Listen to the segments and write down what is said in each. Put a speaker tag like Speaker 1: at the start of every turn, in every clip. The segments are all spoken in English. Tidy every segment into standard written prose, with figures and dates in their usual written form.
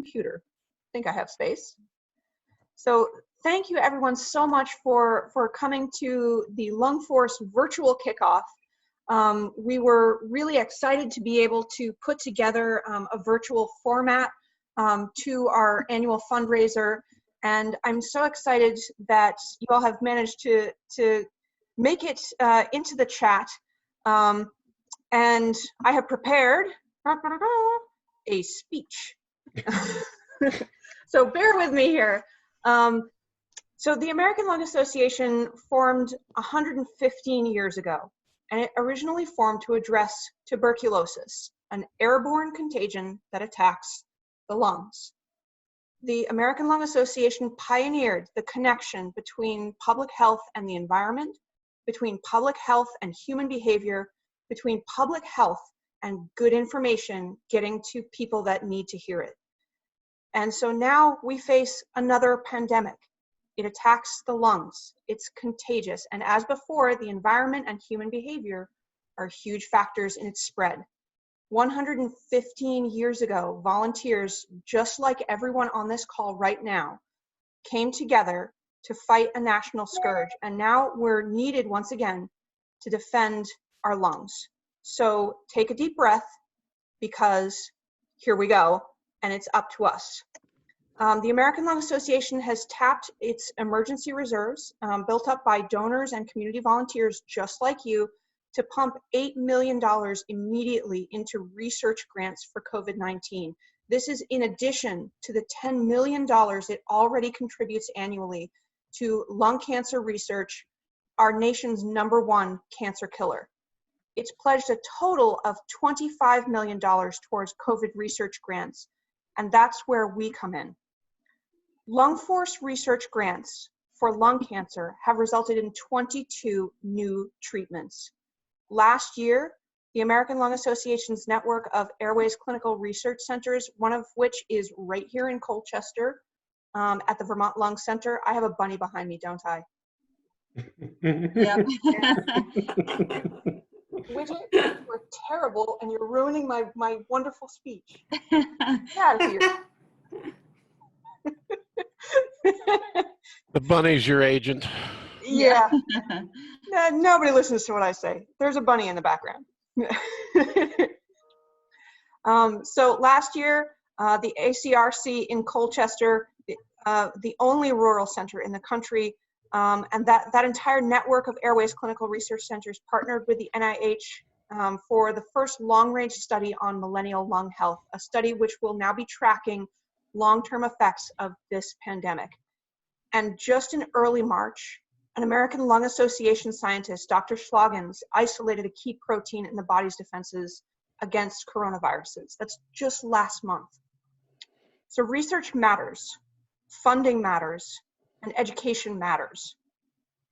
Speaker 1: computer. I think I have space. So thank you everyone so much for coming to the Lung Force virtual kickoff. We were really excited to be able to put together a virtual format to our annual fundraiser. And I'm so excited that you all have managed to make it into the chat. And I have prepared a speech. So bear with me here. So the American Lung Association formed 115 years ago, and it originally formed to address tuberculosis, an airborne contagion that attacks the lungs. The American Lung Association pioneered the connection between public health and the environment, between public health and human behavior, between public health and good information getting to people that need to hear it. And so now we face another pandemic. It attacks the lungs, it's contagious, and as before, the environment and human behavior are huge factors in its spread. 115 years ago, volunteers, just like everyone on this call right now, came together to fight a national scourge, and now we're needed once again to defend our lungs. So take a deep breath, because here we go, and it's up to us. The American Lung Association has tapped its emergency reserves, built up by donors and community volunteers just like you, to pump $8 million immediately into research grants for COVID-19. This is in addition to the $10 million it already contributes annually to lung cancer research, our nation's #1 cancer killer. It's pledged a total of $25 million towards COVID research grants, and that's where we come in. Lung Force research grants for lung cancer have resulted in 22 new treatments. Last year, the American Lung Association's network of airways clinical research centers, one of which is right here in Colchester at the Vermont Lung Center. I have a bunny behind me, don't I? Yep. Widget, you're terrible and you're ruining my wonderful speech. Get out of here.
Speaker 2: The bunny's your agent.
Speaker 1: Yeah. Nobody listens to what I say. There's a bunny in the background. So last year, the ACRC in Colchester, the only rural center in the country, and that entire network of airways clinical research centers partnered with the NIH for the first long-range study on millennial lung health, a study which will now be tracking long-term effects of this pandemic. And just in early March, an American Lung Association scientist, Dr. Schloggens, isolated a key protein in the body's defenses against coronaviruses. That's just last month. So research matters, funding matters, and education matters.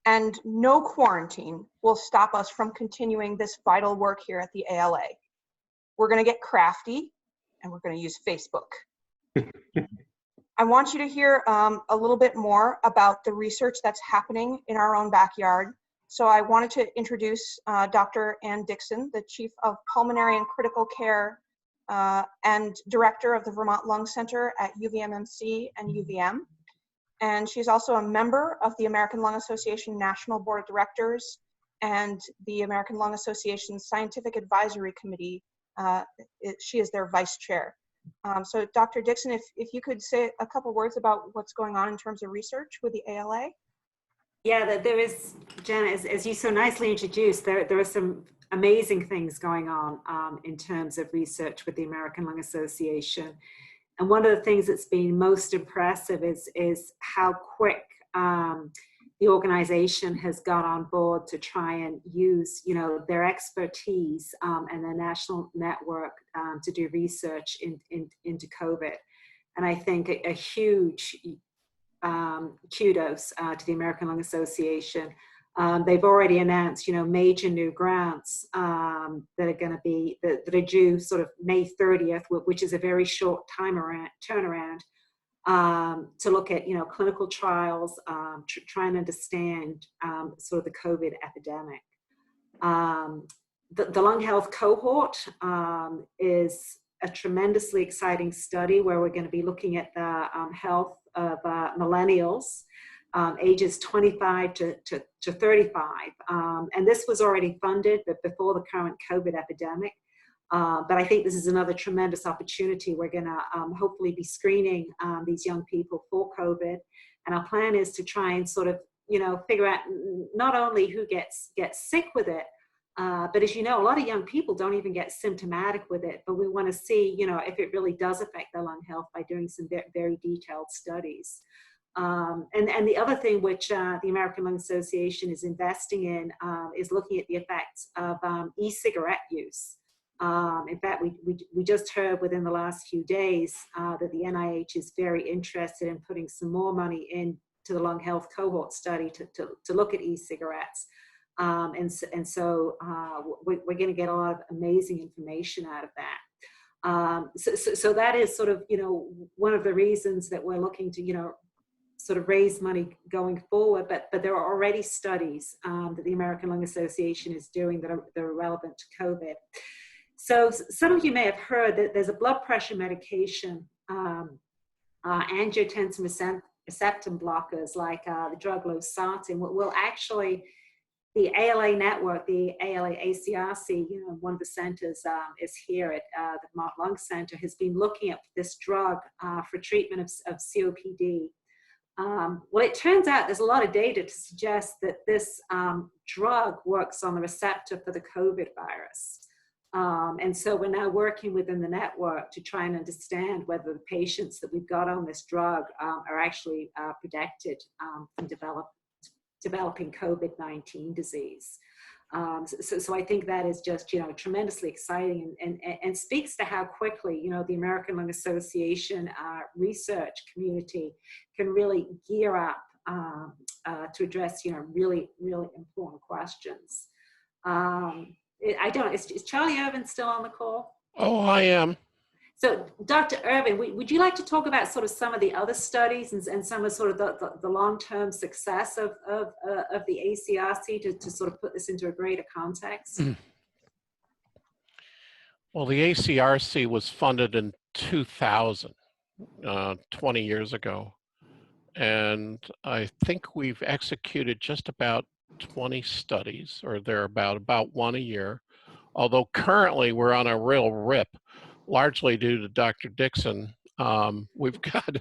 Speaker 1: And no quarantine will stop us from continuing this vital work here at the ALA. We're gonna get crafty, and we're gonna use Facebook. I want you to hear a little bit more about the research that's happening in our own backyard. So I wanted to introduce Dr. Ann Dixon, the Chief of Pulmonary and Critical Care and Director of the Vermont Lung Center at UVMMC and UVM. And she's also a member of the American Lung Association National Board of Directors and the American Lung Association Scientific Advisory Committee. She is their vice chair. So Dr. Dixon, if you could say a couple words about what's going on in terms of research with the ALA.
Speaker 3: Yeah, there is, Janet, as you so nicely introduced, there are some amazing things going on in terms of research with the American Lung Association. And one of the things that's been most impressive is how quick the organization has got on board to try and use, their expertise and their national network to do research into COVID. And I think a huge kudos to the American Lung Association. They've already announced, major new grants that are going to be that are due sort of May 30th, which is a very short turnaround to look at, clinical trials, try and understand sort of the COVID epidemic. The lung health cohort is a tremendously exciting study where we're going to be looking at the health of millennials, ages 25 to 35. And this was already funded, but before the current COVID epidemic. But I think this is another tremendous opportunity. We're going to hopefully be screening these young people for COVID. And our plan is to try and sort of, figure out not only who gets sick with it, but as you know, a lot of young people don't even get symptomatic with it. But we want to see, if it really does affect their lung health by doing some very detailed studies. And the other thing which the American Lung Association is investing in is looking at the effects of e-cigarette use. In fact, we just heard within the last few days that the NIH is very interested in putting some more money into the lung health cohort study to look at e-cigarettes. And so we're going to get a lot of amazing information out of that. So that is sort of, one of the reasons that we're looking to, sort of raise money going forward, but there are already studies that the American Lung Association is doing that are relevant to COVID. So some of you may have heard that there's a blood pressure medication, angiotensin receptor blockers like the drug losartan will actually, the ALA network, the ALA ACRC, one of the centers is here at the Vermont Lung Center, has been looking at this drug for treatment of COPD. Well, it turns out there's a lot of data to suggest that this drug works on the receptor for the COVID virus. And so we're now working within the network to try and understand whether the patients that we've got on this drug are actually protected from developing COVID-19 disease. So I think that is just, tremendously exciting and speaks to how quickly, the American Lung Association research community can really gear up to address, really, really important questions. Is Charlie Irvin still on the call?
Speaker 2: Oh, I am.
Speaker 3: So Dr. Irvin, would you like to talk about sort of some of the other studies and some of sort of the long-term success of the ACRC to sort of put this into a greater context?
Speaker 2: Well, the ACRC was funded in 2000, 20 years ago. And I think we've executed just about 20 studies or about one a year. Although currently we're on a real rip, largely due to Dr. Dixon. We've got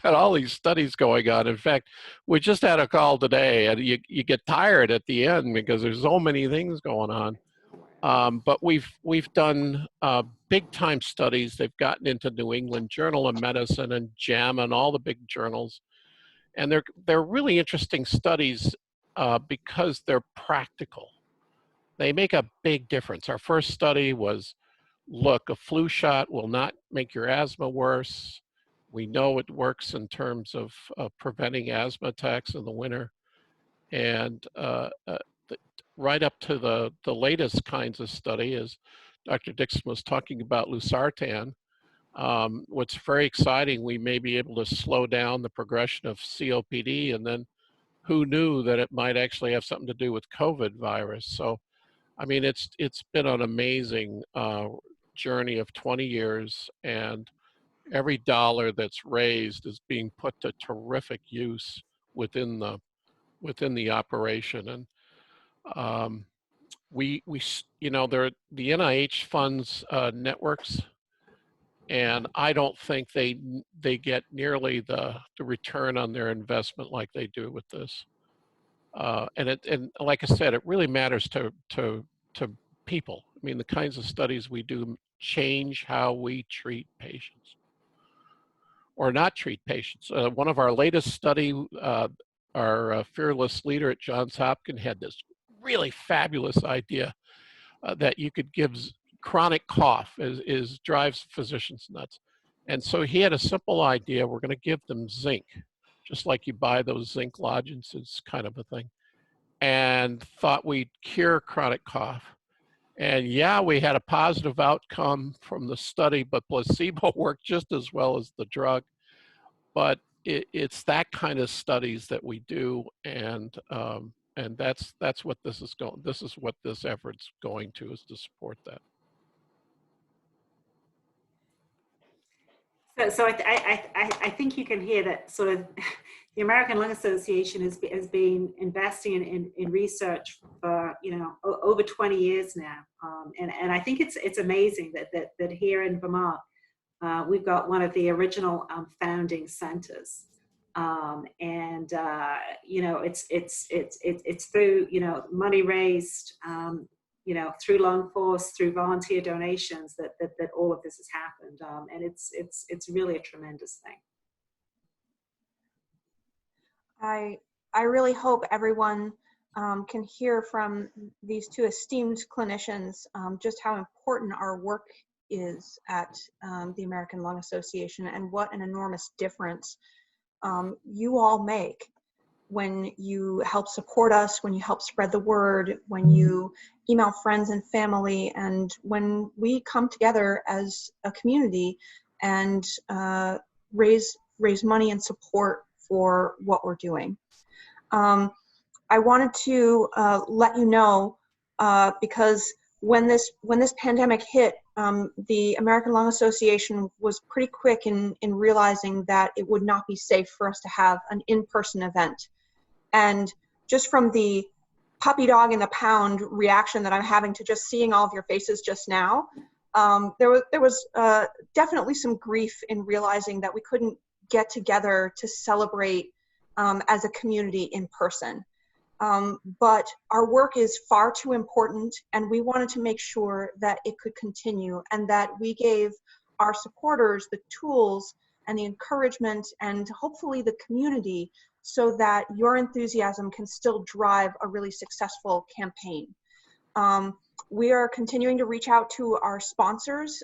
Speaker 2: all these studies going on. In fact, we just had a call today, and you get tired at the end because there's so many things going on. But we've done big time studies. They've gotten into New England Journal of Medicine and JAMA and all the big journals, and they're really interesting studies because they're practical. They make a big difference. Our first study was, look, a flu shot will not make your asthma worse. We know it works in terms of preventing asthma attacks in the winter. And right up to the latest kinds of study, as Dr. Dixon was talking about losartan, what's very exciting, we may be able to slow down the progression of COPD, and then who knew that it might actually have something to do with COVID virus. So, I mean, it's been an amazing journey of 20 years, and every dollar that's raised is being put to terrific use within the operation. And the NIH funds networks, and I don't think they get nearly the return on their investment like they do with this. And like I said, it really matters to people. I mean, the kinds of studies we do change how we treat patients or not treat patients. One of our latest study, our fearless leader at Johns Hopkins had this really fabulous idea that you could give chronic cough drives physicians nuts. And so he had a simple idea. We're going to give them zinc, just like you buy those zinc lozenges kind of a thing, and thought we'd cure chronic cough. And yeah, we had a positive outcome from the study, but placebo worked just as well as the drug. But it's that kind of studies that we do, and that's what this is going. This is what this effort's going to, is to support that.
Speaker 3: So I think you can hear that sort of the American Lung Association has been investing in research for, you know, over 20 years now, and I think it's amazing that here in Vermont we've got one of the original founding centers, and you know, it's through, you know, money raised, you know, through Lung Force, through volunteer donations that all of this has happened, and it's really a tremendous thing.
Speaker 1: I really hope everyone can hear from these two esteemed clinicians just how important our work is at the American Lung Association, and what an enormous difference you all make when you help support us, when you help spread the word, when you email friends and family, and when we come together as a community and raise money and support for what we're doing. I wanted to let you know, because when this pandemic hit, the American Lung Association was pretty quick in realizing that it would not be safe for us to have an in-person event. And just from the puppy dog in the pound reaction that I'm having to just seeing all of your faces just now, there was definitely some grief in realizing that we couldn't get together to celebrate as a community in person. But our work is far too important, and we wanted to make sure that it could continue, and that we gave our supporters the tools and the encouragement and hopefully the community, so that your enthusiasm can still drive a really successful campaign. We are continuing to reach out to our sponsors,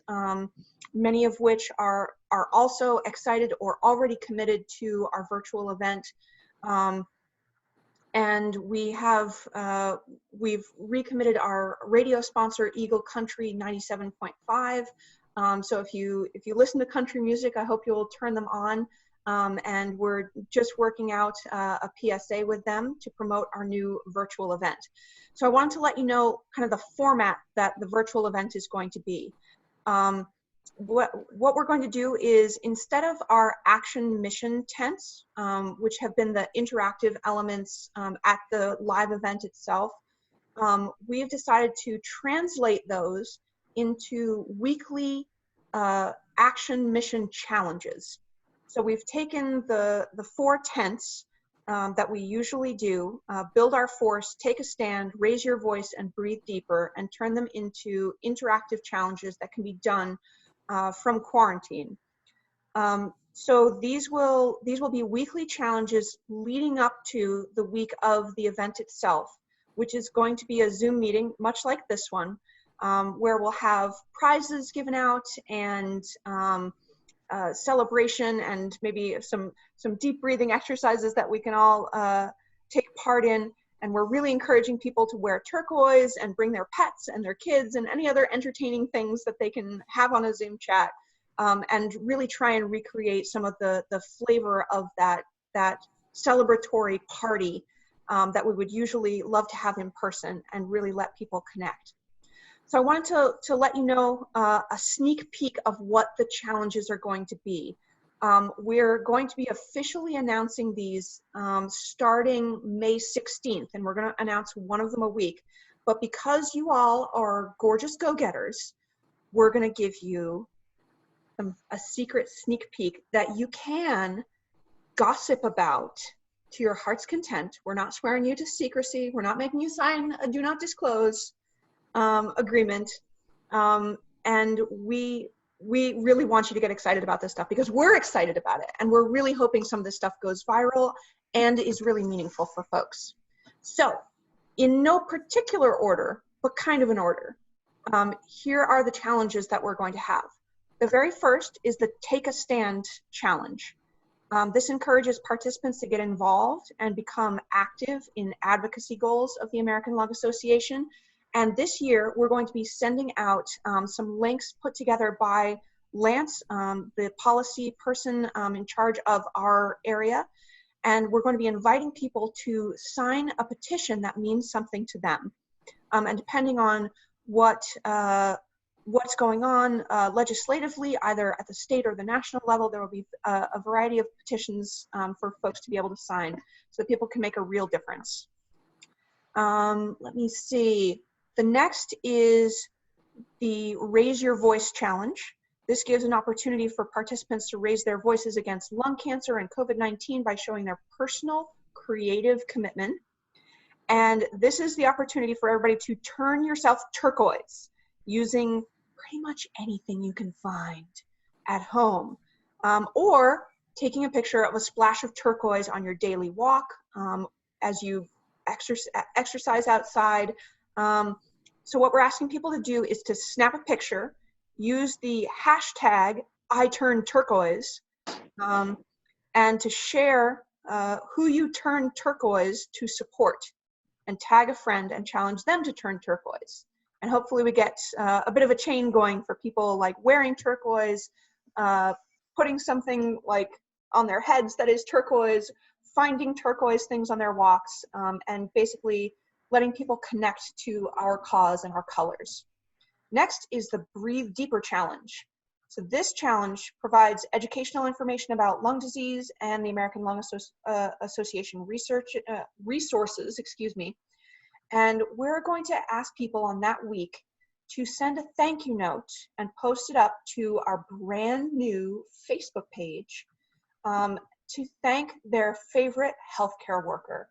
Speaker 1: many of which are also excited or already committed to our virtual event. And we have, we've recommitted our radio sponsor, Eagle Country 97.5. So if you listen to country music, I hope you'll turn them on. And we're just working out a PSA with them to promote our new virtual event. So I wanted to let you know kind of the format that the virtual event is going to be. What we're going to do is, instead of our action mission tents, which have been the interactive elements at the live event itself, we have decided to translate those into weekly action mission challenges. So we've taken the 4 tents that we usually do, build our force, take a stand, raise your voice, and breathe deeper, and turn them into interactive challenges that can be done from quarantine. So these will be weekly challenges leading up to the week of the event itself, which is going to be a Zoom meeting, much like this one, where we'll have prizes given out and celebration, and maybe some deep breathing exercises that we can all take part in. And we're really encouraging people to wear turquoise and bring their pets and their kids and any other entertaining things that they can have on a Zoom chat, and really try and recreate some of the flavor of that celebratory party that we would usually love to have in person, and really let people connect. So I wanted to let you know a sneak peek of what the challenges are going to be. We're going to be officially announcing these starting May 16th, and we're going to announce one of them a week. But because you all are gorgeous go-getters, we're going to give you a secret sneak peek that you can gossip about to your heart's content. We're not swearing you to secrecy. We're not making you sign a do not disclose agreement. And we really want you to get excited about this stuff, because we're excited about it, and we're really hoping some of this stuff goes viral and is really meaningful for folks. So in no particular order, but kind of an order, here are the challenges that we're going to have. The very first is the Take a Stand challenge. This encourages participants to get involved and become active in advocacy goals of the American Lung Association. And this year, we're going to be sending out some links put together by Lance, the policy person in charge of our area. And we're going to be inviting people to sign a petition that means something to them. And depending on what what's going on legislatively, either at the state or the national level. There will be a variety of petitions for folks to be able to sign so that people can make a real difference. Let me see. The next is the Raise Your Voice Challenge. This gives an opportunity for participants to raise their voices against lung cancer and COVID-19 by showing their personal creative commitment. And this is the opportunity for everybody to turn yourself turquoise using pretty much anything you can find at home, or taking a picture of a splash of turquoise on your daily walk as you exercise outside. So what we're asking people to do is to snap a picture, use the hashtag #ITurnTurquoise, and to share who you turn turquoise to support, and tag a friend and challenge them to turn turquoise. And hopefully we get a bit of a chain going for people like wearing turquoise, putting something like on their heads that is turquoise, finding turquoise things on their walks, and basically letting people connect to our cause and our colors. Next is the Breathe Deeper Challenge. So this challenge provides educational information about lung disease and the American Lung Association resources, and we're going to ask people on that week to send a thank you note and post it up to our brand new Facebook page to thank their favorite healthcare worker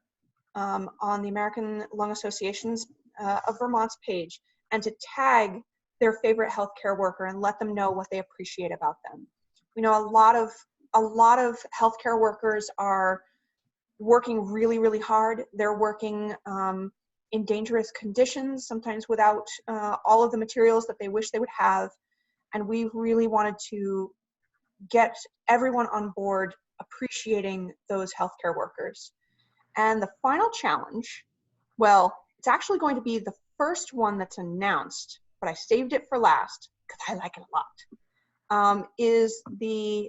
Speaker 1: on the American Lung Association's of Vermont's page, and to tag their favorite healthcare worker and let them know what they appreciate about them. We know a lot of healthcare workers are working really, really hard. They're working in dangerous conditions, sometimes without all of the materials that they wish they would have. And we really wanted to get everyone on board appreciating those healthcare workers. And the final challenge, well, it's actually going to be the first one that's announced, but I saved it for last because I like it a lot, is the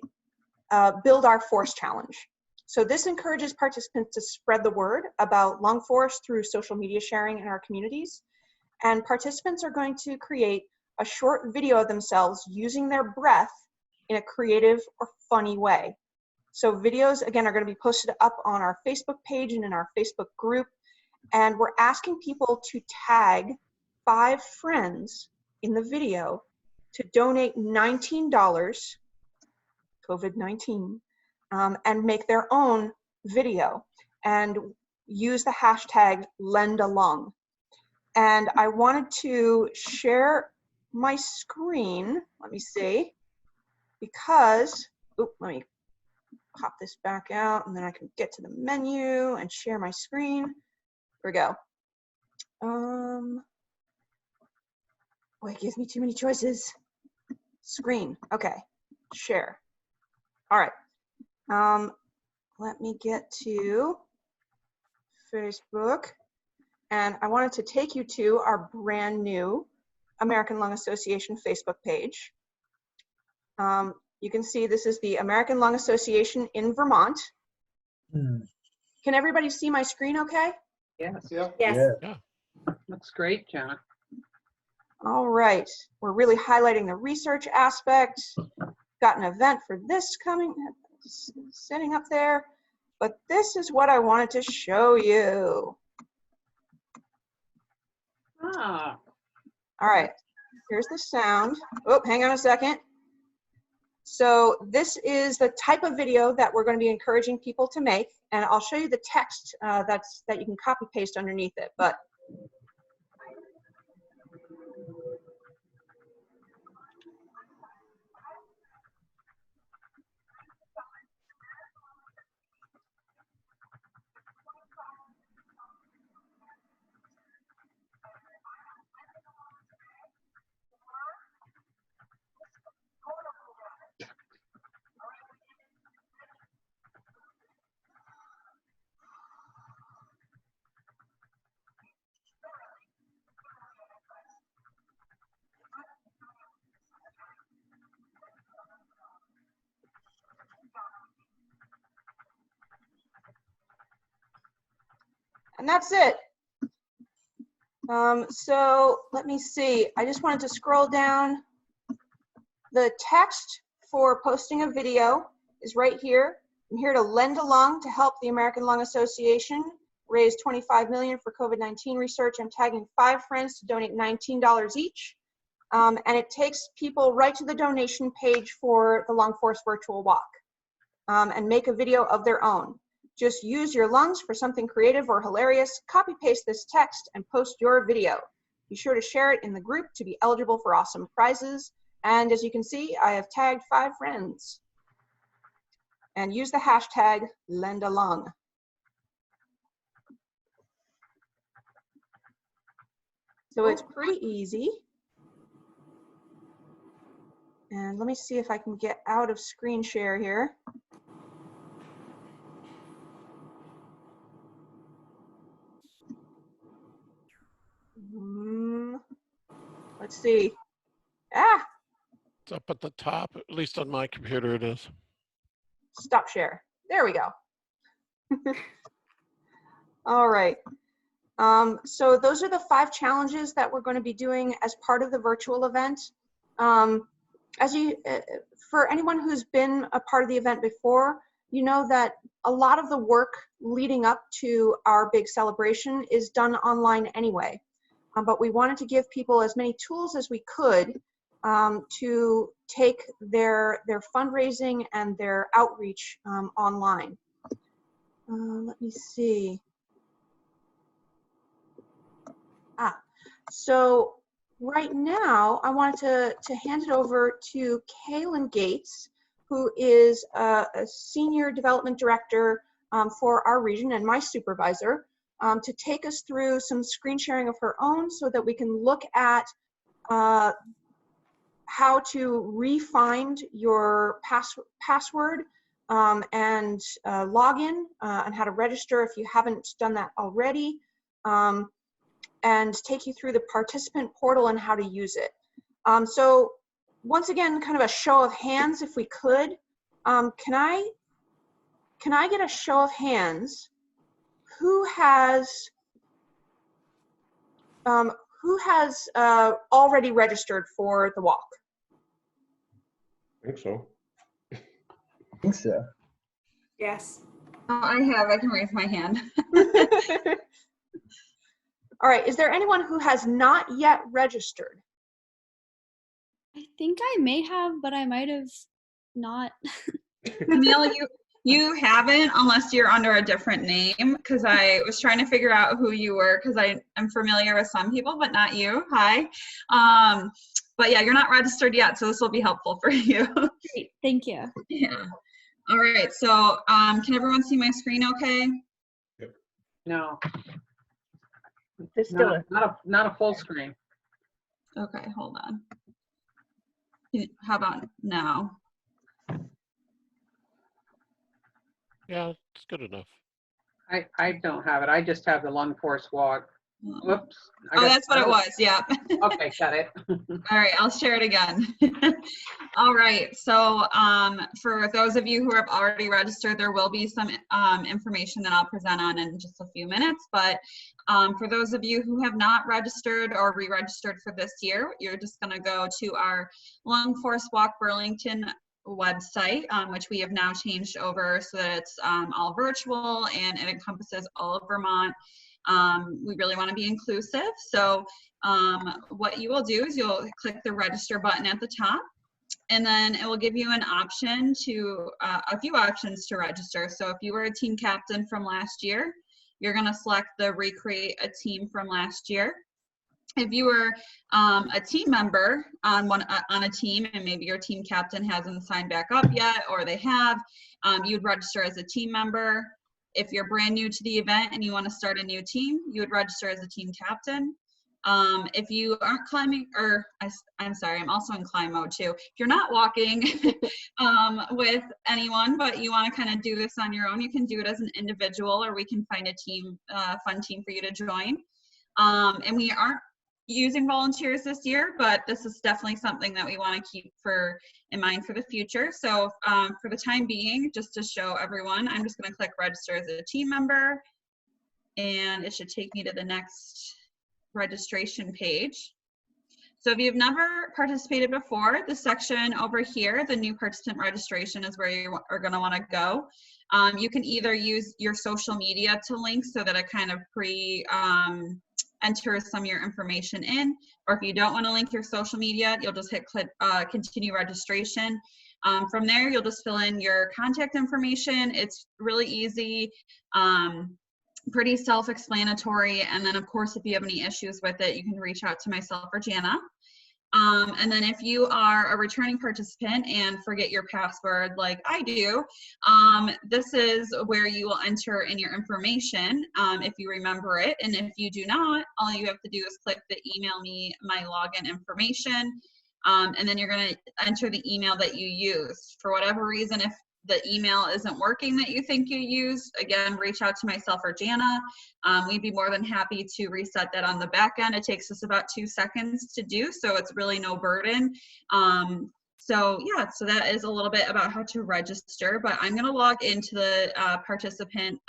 Speaker 1: Build Our Force Challenge. So this encourages participants to spread the word about lung force through social media sharing in our communities. And participants are going to create a short video of themselves using their breath in a creative or funny way. So videos, again, are going to be posted up on our Facebook page and in our Facebook group. And we're asking people to tag 5 friends in the video to donate $19, COVID-19, and make their own video and use the hashtag #LendAlong. And I wanted to share my screen, let me see, because, let me pop this back out and then I can get to the menu and share my screen. Here we go. Boy, it gives me too many choices. Screen, okay, share. All right, let me get to Facebook. And I wanted to take you to our brand new American Lung Association Facebook page. You can see this is the American Lung Association in Vermont. Can everybody see my screen okay?
Speaker 4: Yes.
Speaker 3: Yes.
Speaker 2: Yeah.
Speaker 4: Looks great, Jenna.
Speaker 1: All right, we're really highlighting the research aspect. Got an event for this coming, sitting up there, but this is what I wanted to show you.
Speaker 4: Ah.
Speaker 1: All right, here's the sound. Oh, hang on a second. So this is the type of video that we're going to be encouraging people to make, and I'll show you the text that you can copy paste underneath it. But and that's it. So let me see. I just wanted to scroll down. The text for posting a video is right here. I'm here to lend a lung to help the American Lung Association raise $25 million for COVID-19 research. I'm tagging 5 friends to donate $19 each. And it takes people right to the donation page for the Lung Force Virtual Walk, and make a video of their own. Just use your lungs for something creative or hilarious, copy paste this text and post your video. Be sure to share it in the group to be eligible for awesome prizes. And as you can see, I have tagged 5 friends. And use the hashtag #LendALung. So it's pretty easy. And let me see if I can get out of screen share here. Let's see. Ah,
Speaker 2: It's up at the top, at least on my computer it is.
Speaker 1: stop share. There we go. All right. So those are the 5 challenges that we're going to be doing as part of the virtual event. For anyone who's been a part of the event before, you know that a lot of the work leading up to our big celebration is done online anyway. But we wanted to give people as many tools as we could to take their fundraising and their outreach online. Let me see. So right now I wanted to hand it over to Kaylin Gates, who is a Senior Development Director for our region and my supervisor, to take us through some screen sharing of her own so that we can look at how to re-find your password and login, and how to register if you haven't done that already, and take you through the participant portal and how to use it. So once again, kind of a show of hands if we could. Can I get a show of hands? Who has already registered for the walk?
Speaker 5: I think so.
Speaker 6: I think so.
Speaker 3: Yes.
Speaker 7: Oh, I have. I can raise my hand.
Speaker 1: All right. Is there anyone who has not yet registered?
Speaker 8: I think I may have, but I might have not.
Speaker 7: Camille, you haven't unless you're under a different name, because I was trying to figure out who you were, because I'm familiar with some people, but not you. Hi. But yeah, you're not registered yet, so this will be helpful for you.
Speaker 8: Great, thank you.
Speaker 7: Yeah. All right, so can everyone see my screen okay?
Speaker 4: No,
Speaker 9: There's still
Speaker 4: not a full screen.
Speaker 7: Okay, hold on. How about now?
Speaker 2: Yeah, it's good enough.
Speaker 4: I don't have it. I just have the Lung Force Walk. Whoops.
Speaker 7: Oh, that's what it was. Yeah.
Speaker 4: Okay, got it.
Speaker 7: All right, I'll share it again. All right, so for those of you who have already registered, there will be some information that I'll present on in just a few minutes. But for those of you who have not registered or re-registered for this year, you're just going to go to our Lung Force Walk Burlington website, which we have now changed over so that it's all virtual and it encompasses all of Vermont. We really want to be inclusive. So what you will do is you'll click the register button at the top, and then it will give you an option to, a few options to register. So if you were a team captain from last year, you're going to select the recreate a team from last year. If you were a team member on a team and maybe your team captain hasn't signed back up yet, or they have, you'd register as a team member. If you're brand new to the event and you want to start a new team, you would register as a team captain. If you aren't climbing, or I'm sorry, I'm also in climb mode too. If you're not walking with anyone, but you want to kind of do this on your own, you can do it as an individual, or we can find a team, fun team for you to join. And we aren't using volunteers this year, but this is definitely something that we want to keep in mind for the future. So for the time being, just to show everyone, I'm just going to click register as a team member, and it should take me to the next registration page. So if you've never participated before, the section over here, the new participant registration, is where you are going to want to go. You can either use your social media to link so that it kind of enters some of your information in, or if you don't want to link your social media, you'll just hit click continue registration. From there, you'll just fill in your contact information. It's really easy. Pretty self-explanatory, and then of course if you have any issues with it, you can reach out to myself or Jana. And then if you are a returning participant and forget your password like I do, this is where you will enter in your information if you remember it, and if you do not, all you have to do is click the email me my login information, and then you're going to enter the email that you used. For whatever reason, if the email isn't working that you think you used, again, reach out to myself or Jana. We'd be more than happy to reset that on the back end. It takes us about 2 seconds to do, so it's really no burden. So yeah, so that is a little bit about how to register, but I'm gonna log into the participant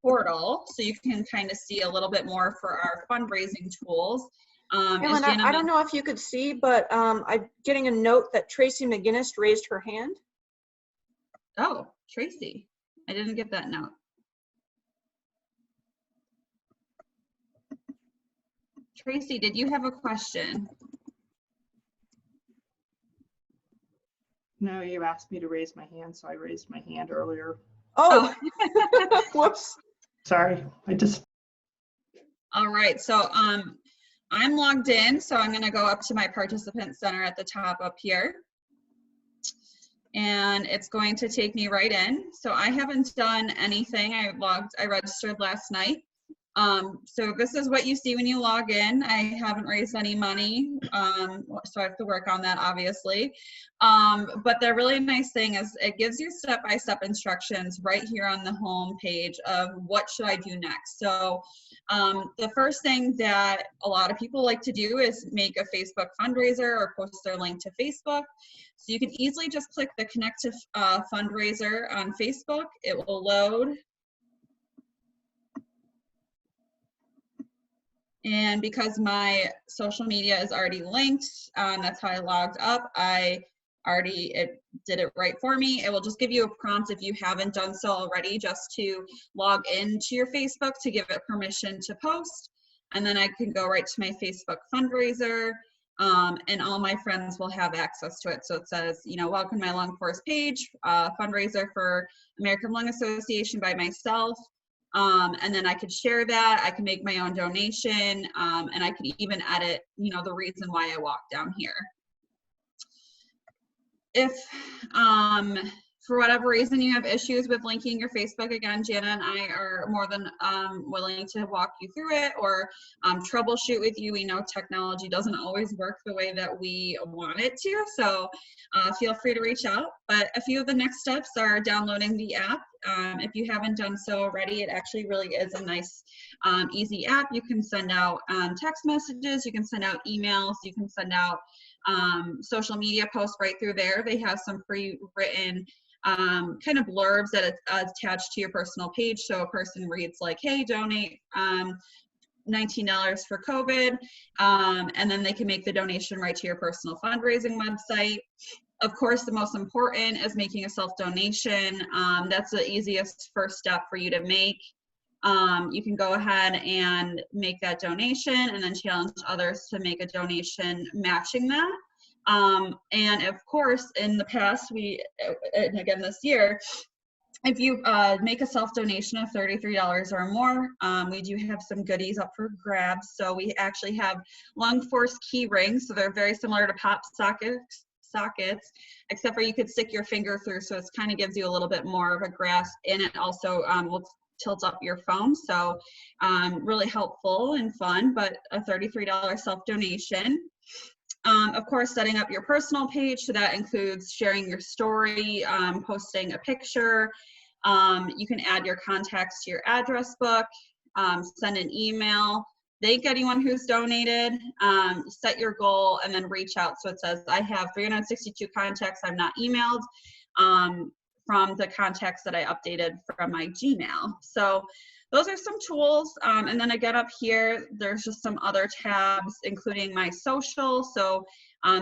Speaker 7: portal so you can kind of see a little bit more for our fundraising tools.
Speaker 1: Ellen, I don't know if you could see, but I'm getting a note that Tracy McGinnis raised her hand.
Speaker 7: Oh, Tracy. I didn't get that note. Tracy, did you have a question?
Speaker 10: No, you asked me to raise my hand, so I raised my hand earlier.
Speaker 1: Oh, whoops.
Speaker 10: Sorry, I just.
Speaker 7: All right, so I'm logged in, so I'm going to go up to my participant center at the top up here. And it's going to take me right in. So I haven't done anything. I registered last night. So this is what you see when you log in. I haven't raised any money, so I have to work on that, obviously. But the really nice thing is it gives you step-by-step instructions right here on the home page of what should I do next. So the first thing that a lot of people like to do is make a Facebook fundraiser or post their link to Facebook. So you can easily just click the Connect to Fundraiser on Facebook. It will load. And because my social media is already linked, that's how I logged up. It did it right for me. It will just give you a prompt if you haven't done so already, just to log into your Facebook to give it permission to post. And then I can go right to my Facebook fundraiser, and all my friends will have access to it. So it says, you know, welcome to my lung force page, fundraiser for American Lung Association by myself. And then I could share that, I can make my own donation, and I could even edit, you know, the reason why I walked down here. If for whatever reason you have issues with linking your Facebook, again, Jana and I are more than willing to walk you through it or troubleshoot with you. We know technology doesn't always work the way that we want it to, so feel free to reach out. But a few of the next steps are downloading the app. If you haven't done so already, it actually really is a nice, easy app. You can send out text messages, you can send out emails, you can send out social media posts right through there. They have some pre-written kind of blurbs that are attached to your personal page. So a person reads like, hey, donate $19 for COVID, and then they can make the donation right to your personal fundraising website. Of course, the most important is making a self-donation. That's the easiest first step for you to make. You can go ahead and make that donation and then challenge others to make a donation matching that. And of course, in the past, and again this year, if you make a self-donation of $33 or more, we do have some goodies up for grabs. So we actually have lung force key rings. So they're very similar to pop sockets, except for you could stick your finger through. So it kind of gives you a little bit more of a grasp, and it also will tilt up your phone. So really helpful and fun, but a $33 self-donation. Of course, setting up your personal page. So that includes sharing your story, posting a picture. You can add your contacts to your address book, send an email, thank anyone who's donated, set your goal, and then reach out. So it says, I have 362 contacts I've not emailed from the contacts that I updated from my Gmail. So those are some tools. And then again, up here, there's just some other tabs, including my social. So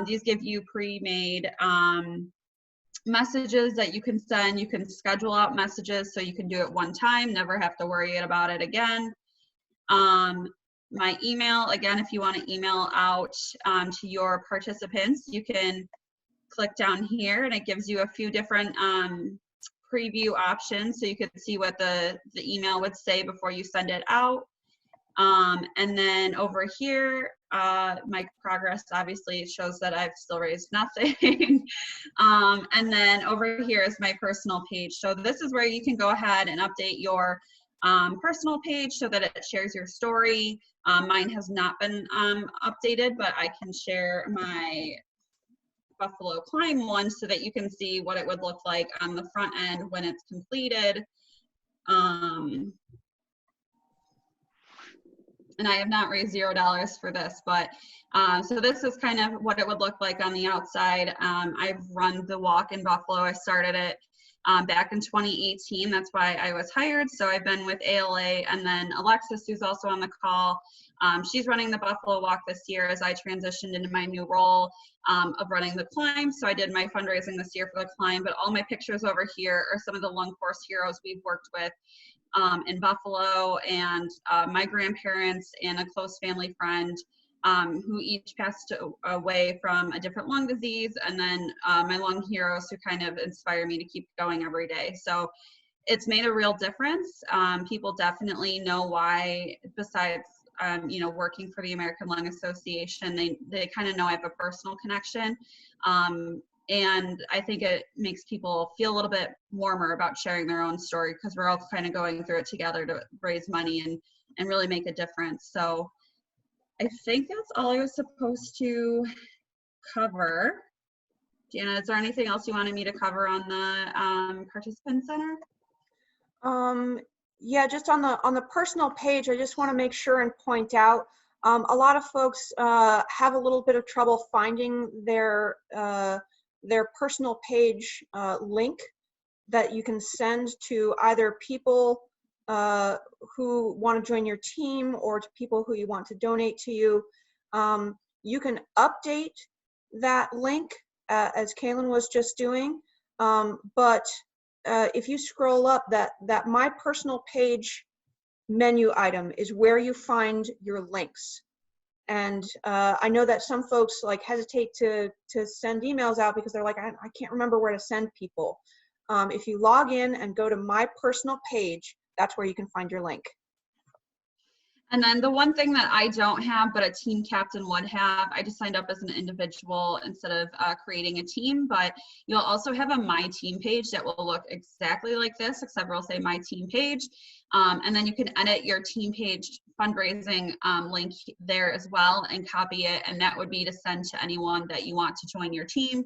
Speaker 7: these give you pre-made messages that you can send. You can schedule out messages so you can do it one time, never have to worry about it again. My email, again, if you want to email out to your participants, you can click down here and it gives you a few different preview options so you could see what the email would say before you send it out. And then over here, my progress, obviously, it shows that I've still raised nothing. And then over here is my personal page. So this is where you can go ahead and update your personal page so that it shares your story. Mine has not been updated, but I can share my Buffalo Climb one so that you can see what it would look like on the front end when it's completed. And I have not raised $0 for this, but so this is kind of what it would look like on the outside. I've run the walk in Buffalo. I started it back in 2018. That's why I was hired. So I've been with ALA, and then Alexis, who's also on the call, she's running the Buffalo Walk this year as I transitioned into my new role of running the climb. So I did my fundraising this year for the climb, but all my pictures over here are some of the lung course heroes we've worked with in Buffalo, and my grandparents and a close family friend who each passed away from a different lung disease, and then my lung heroes who kind of inspire me to keep going every day. So it's made a real difference. People definitely know why, besides you know, working for the American Lung Association, they kind of know I have a personal connection. And I think it makes people feel a little bit warmer about sharing their own story, because we're all kind of going through it together to raise money and really make a difference. So I think that's all I was supposed to cover. Jana, is there anything else you wanted me to cover on the participant center?
Speaker 1: Yeah, just on the personal page, I just want to make sure and point out a lot of folks have a little bit of trouble finding their personal page link that you can send to either people who want to join your team or to people who you want to donate to you. You can update that link as Kaylin was just doing, but if you scroll up, that my personal page menu item is where you find your links. And I know that some folks like hesitate to send emails out because they're like, I can't remember where to send people. If you log in and go to my personal page, that's where you can find your link.
Speaker 7: And then the one thing that I don't have, but a team captain would have, I just signed up as an individual instead of creating a team, but you'll also have a My Team page that will look exactly like this, except it'll say My Team page. And then you can edit your team page fundraising link there as well and copy it. And that would be to send to anyone that you want to join your team.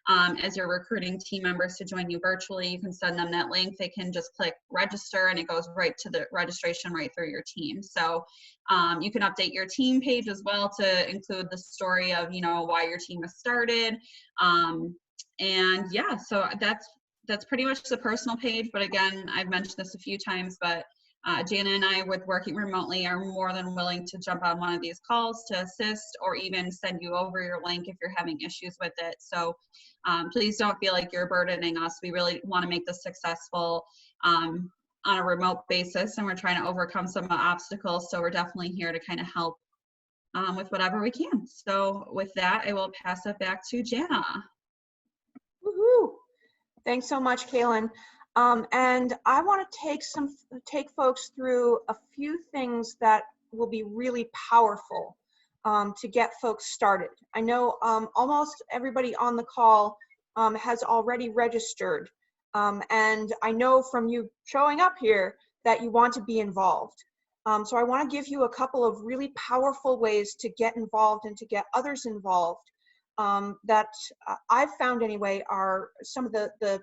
Speaker 7: As you're recruiting team members to join you virtually, you can send them that link. They can just click register and it goes right to the registration right through your team. So you can update your team page as well to include the story of, you know, why your team was started. And yeah, so that's pretty much the personal page. But again, I've mentioned this a few times, but Jana and I, with working remotely, are more than willing to jump on one of these calls to assist or even send you over your link if you're having issues with it. So please don't feel like you're burdening us. We really want to make this successful on a remote basis, and we're trying to overcome some obstacles. So we're definitely here to kind of help with whatever we can. So with that, I will pass it back to Jana.
Speaker 1: Woohoo! Thanks so much, Kaylin. And I want to take folks through a few things that will be really powerful to get folks started. I know almost everybody on the call has already registered, and I know from you showing up here that you want to be involved. So I want to give you a couple of really powerful ways to get involved and to get others involved that I've found anyway are some of the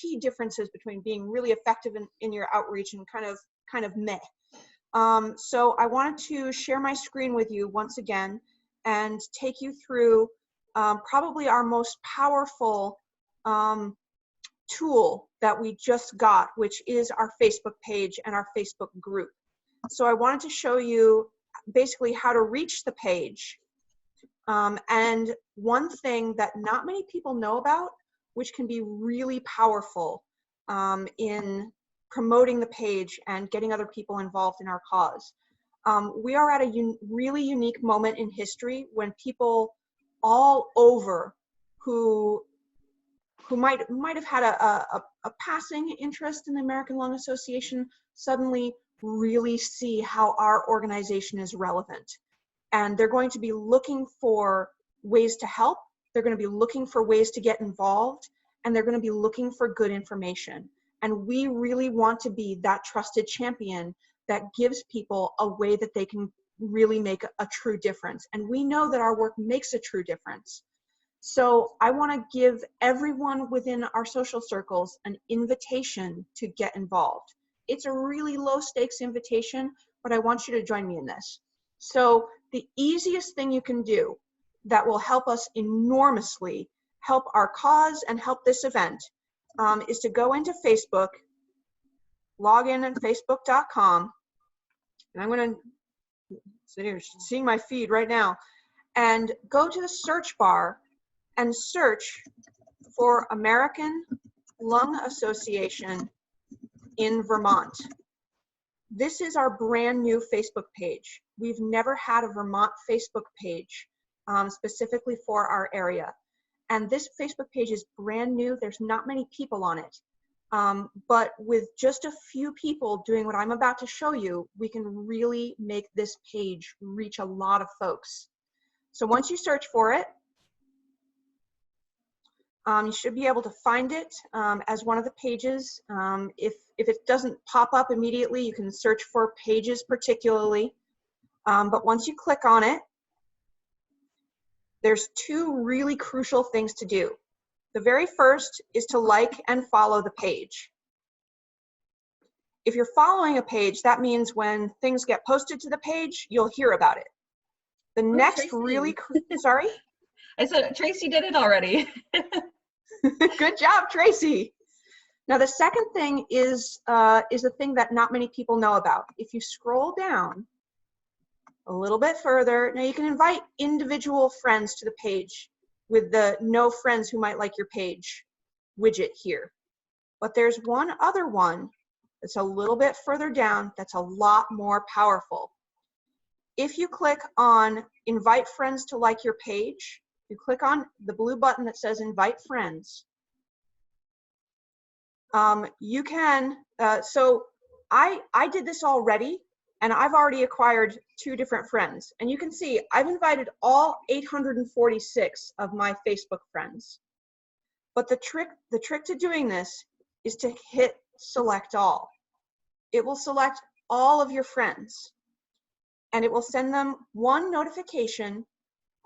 Speaker 1: key differences between being really effective in your outreach and kind of meh. So I wanted to share my screen with you once again and take you through probably our most powerful tool that we just got, which is our Facebook page and our Facebook group. So I wanted to show you basically how to reach the page. And one thing that not many people know about, which can be really powerful in promoting the page and getting other people involved in our cause. We are at a really unique moment in history when people all over who might have had a passing interest in the American Lung Association suddenly really see how our organization is relevant. And they're going to be looking for ways to help. They're going to be looking for ways to get involved, and they're going to be looking for good information. And we really want to be that trusted champion that gives people a way that they can really make a true difference. And we know that our work makes a true difference. So I want to give everyone within our social circles an invitation to get involved. It's a really low stakes invitation, but I want you to join me in this. So the easiest thing you can do that will help us enormously, help our cause and help this event, is to go into Facebook, log in at facebook.com, and I'm going to sit here seeing my feed right now, and go to the search bar and search for American Lung Association in Vermont. This is our brand new Facebook page. We've never had a Vermont Facebook page specifically for our area. And this Facebook page is brand new. There's not many people on it. But with just a few people doing what I'm about to show you, we can really make this page reach a lot of folks. So once you search for it, you should be able to find it as one of the pages. If it doesn't pop up immediately, you can search for pages particularly. But once you click on it, there's two really crucial things to do. The very first is to like and follow the page. If you're following a page, that means when things get posted to the page, you'll hear about it. The next really, sorry?
Speaker 7: I said, Tracy did it already.
Speaker 1: Good job, Tracy. Now, the second thing is the thing that not many people know about. If you scroll down a little bit further, now you can invite individual friends to the page with the no friends who might like your page widget here. But there's one other one that's a little bit further down that's a lot more powerful. If you click on invite friends to like your page, you click on the blue button that says invite friends. You can, so I did this already, and I've already acquired 2 different friends. And you can see I've invited all 846 of my Facebook friends. But the trick to doing this is to hit select all. It will select all of your friends, and it will send them one notification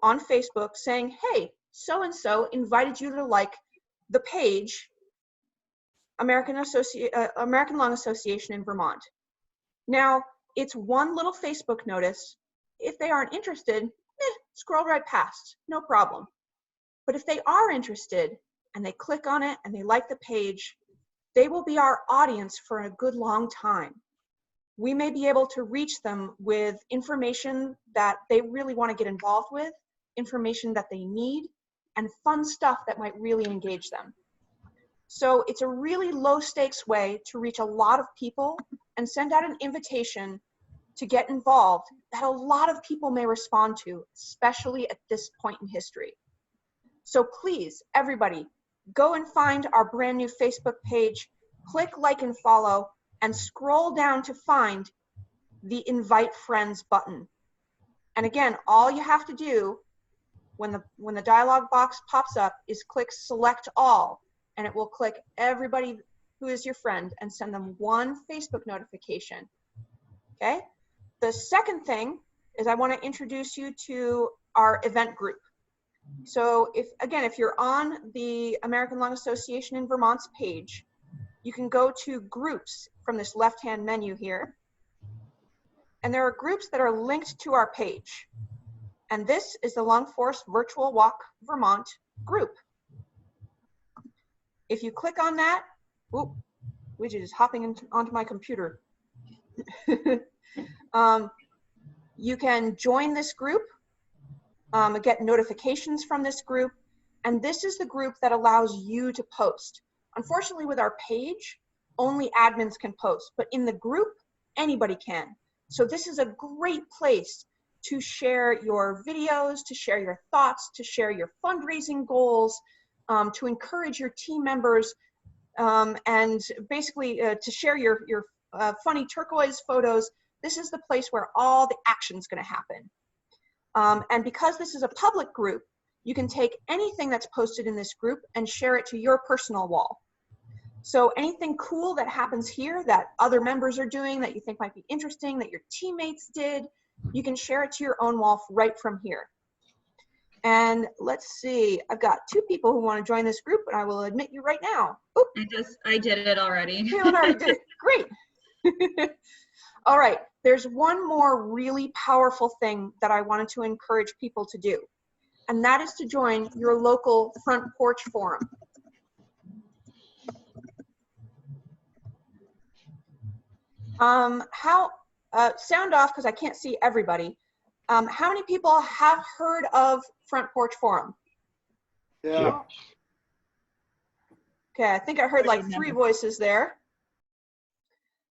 Speaker 1: on Facebook saying, hey, so-and-so invited you to like the page American Lung Association in Vermont. Now, it's one little Facebook notice. If they aren't interested, scroll right past, no problem. But if they are interested and they click on it and they like the page, they will be our audience for a good long time. We may be able to reach them with information that they really want to get involved with, information that they need, and fun stuff that might really engage them. So it's a really low stakes way to reach a lot of people and send out an invitation to get involved that a lot of people may respond to, especially at this point in history. So please, everybody, go and find our brand new Facebook page, click like and follow, and scroll down to find the invite friends button. And again, all you have to do when the dialog box pops up is click select all, and it will click everybody who is your friend and send them one Facebook notification. Okay? The second thing is I want to introduce you to our event group. So if you're on the American Lung Association in Vermont's page, you can go to groups from this left-hand menu here. And there are groups that are linked to our page. And this is the Lung Force Virtual Walk Vermont group. If you click on that, whoop, widget is hopping onto my computer. You can join this group, get notifications from this group, and this is the group that allows you to post. Unfortunately, with our page, only admins can post, but in the group, anybody can. So this is a great place to share your videos, to share your thoughts, to share your fundraising goals, to encourage your team members, and basically to share your funny turquoise photos. This is the place where all the action's gonna happen. And because this is a public group, you can take anything that's posted in this group and share it to your personal wall. So anything cool that happens here that other members are doing that you think might be interesting, that your teammates did, you can share it to your own wall right from here. And let's see, I've got 2 people who want to join this group, and I will admit you right now. Oop.
Speaker 7: I did it already.
Speaker 1: Kaylin already did it. Great. All right, there's one more really powerful thing that I wanted to encourage people to do, and that is to join your local Front Porch Forum. Sound off because I can't see everybody. How many people have heard of Front Porch Forum?
Speaker 5: Yeah.
Speaker 1: Okay, I think I heard like 3 voices there.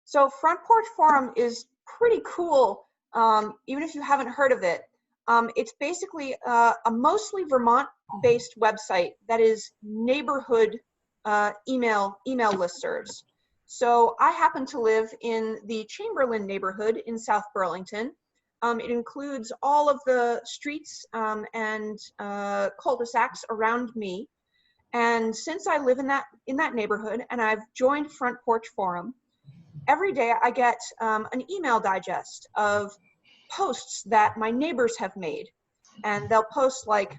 Speaker 1: So Front Porch Forum is pretty cool, even if you haven't heard of it. It's basically a mostly Vermont-based website that is neighborhood email listservs. So I happen to live in the Chamberlain neighborhood in South Burlington. It includes all of the streets and cul-de-sacs around me. And since I live in that neighborhood and I've joined Front Porch Forum, every day I get an email digest of posts that my neighbors have made. And they'll post like,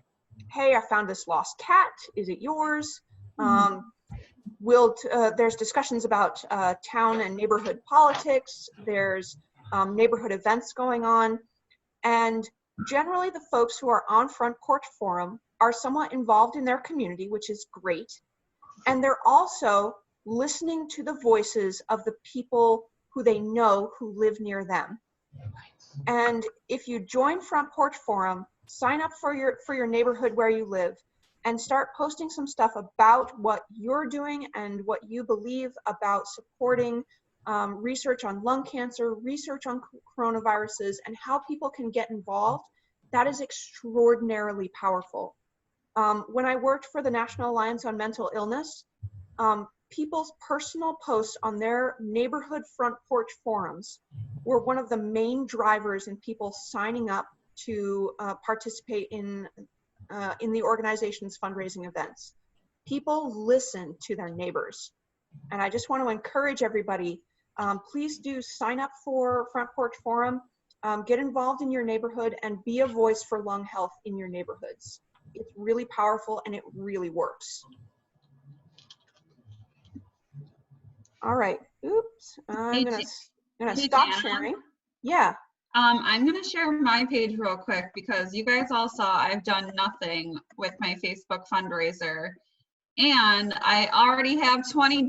Speaker 1: hey, I found this lost cat, is it yours? There's discussions about town and neighborhood politics. There's neighborhood events going on. And generally the folks who are on Front Porch Forum are somewhat involved in their community, which is great. And they're also listening to the voices of the people who they know who live near them. And if you join Front Porch Forum, sign up for your neighborhood where you live, and start posting some stuff about what you're doing and what you believe about supporting research on lung cancer, research on coronaviruses, and how people can get involved, that is extraordinarily powerful. When I worked for the National Alliance on Mental Illness, people's personal posts on their neighborhood Front Porch forums were one of the main drivers in people signing up to participate in the organization's fundraising events. People listen to their neighbors. And I just want to encourage everybody, please do sign up for Front Porch Forum, get involved in your neighborhood, and be a voice for lung health in your neighborhoods. It's really powerful and it really works. All right, oops, I'm gonna stop sharing. Yeah.
Speaker 7: I'm gonna share my page real quick because you guys all saw I've done nothing with my Facebook fundraiser. And I already have $20.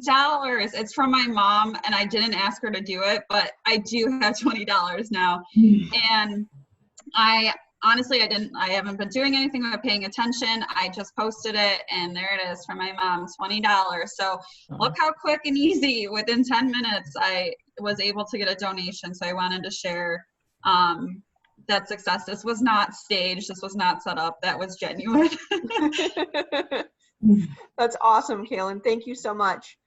Speaker 7: It's from my mom and I didn't ask her to do it, but I do have $20 now. And honestly, I haven't been doing anything but paying attention. I just posted it and there it is from my mom, $20. So look how quick and easy, within 10 minutes, I was able to get a donation. So I wanted to share that success. This was not staged. This was not set up. That was genuine.
Speaker 1: That's awesome, Kaylin. Thank you so much.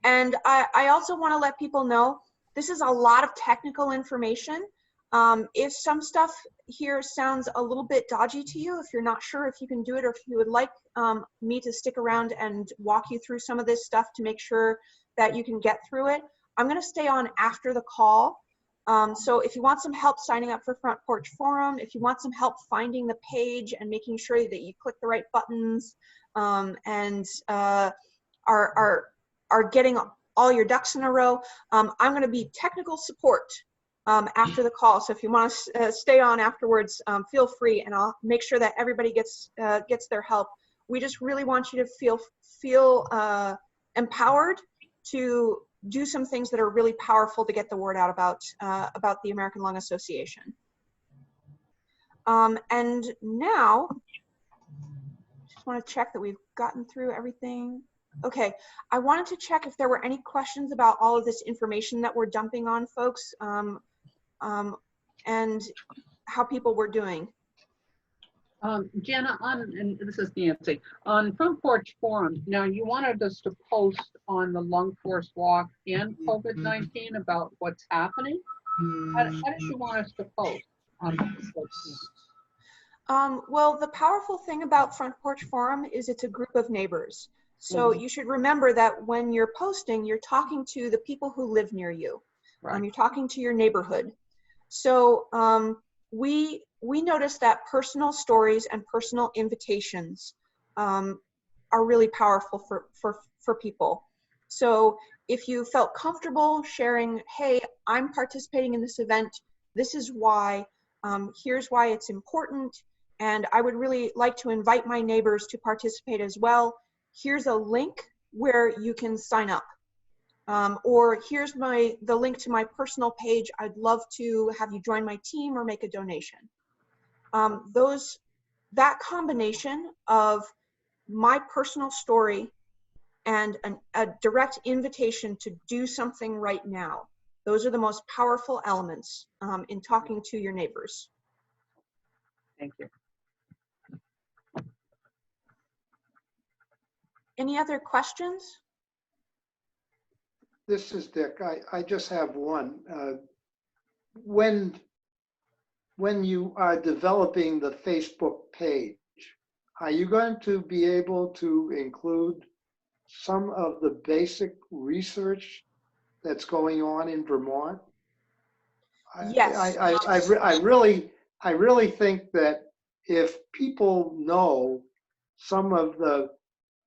Speaker 1: And I also want to let people know, this is a lot of technical information. If some stuff here sounds a little bit dodgy to you, if you're not sure if you can do it, or if you would like me to stick around and walk you through some of this stuff to make sure that you can get through it, I'm going to stay on after the call. So if you want some help signing up for Front Porch Forum, if you want some help finding the page and making sure that you click the right buttons, and are getting all your ducks in a row, I'm going to be technical support after the call. So if you want to stay on afterwards, feel free, and I'll make sure that everybody gets their help We just really want you to feel empowered to do some things that are really powerful to get the word out about the American Lung Association. And now, just want to check that we've gotten through everything. Okay, I wanted to check if there were any questions about all of this information that we're dumping on folks, and how people were doing.
Speaker 4: Jana, and this is Nancy, on Front Porch Forum, now you wanted us to post on the Lung Force Walk and COVID-19 about what's happening. How did you want us to post on
Speaker 1: Well, the powerful thing about Front Porch Forum is it's a group of neighbors. So you should remember that when you're posting, you're talking to the people who live near you.
Speaker 4: Right.
Speaker 1: You're talking to your neighborhood. So we noticed that personal stories and personal invitations are really powerful for people. So if you felt comfortable sharing, hey, I'm participating in this event, this is why, here's why it's important, and I would really like to invite my neighbors to participate as well. Here's a link where you can sign up. Or here's the link to my personal page. I'd love to have you join my team or make a donation. That combination of my personal story and a direct invitation to do something right now, those are the most powerful elements in talking to your neighbors.
Speaker 4: Thank you.
Speaker 1: Any other questions?
Speaker 5: This is Dick. I just have one. When you are developing the Facebook page, are you going to be able to include some of the basic research that's going on in Vermont?
Speaker 1: Yes.
Speaker 5: I really think that if people know some of the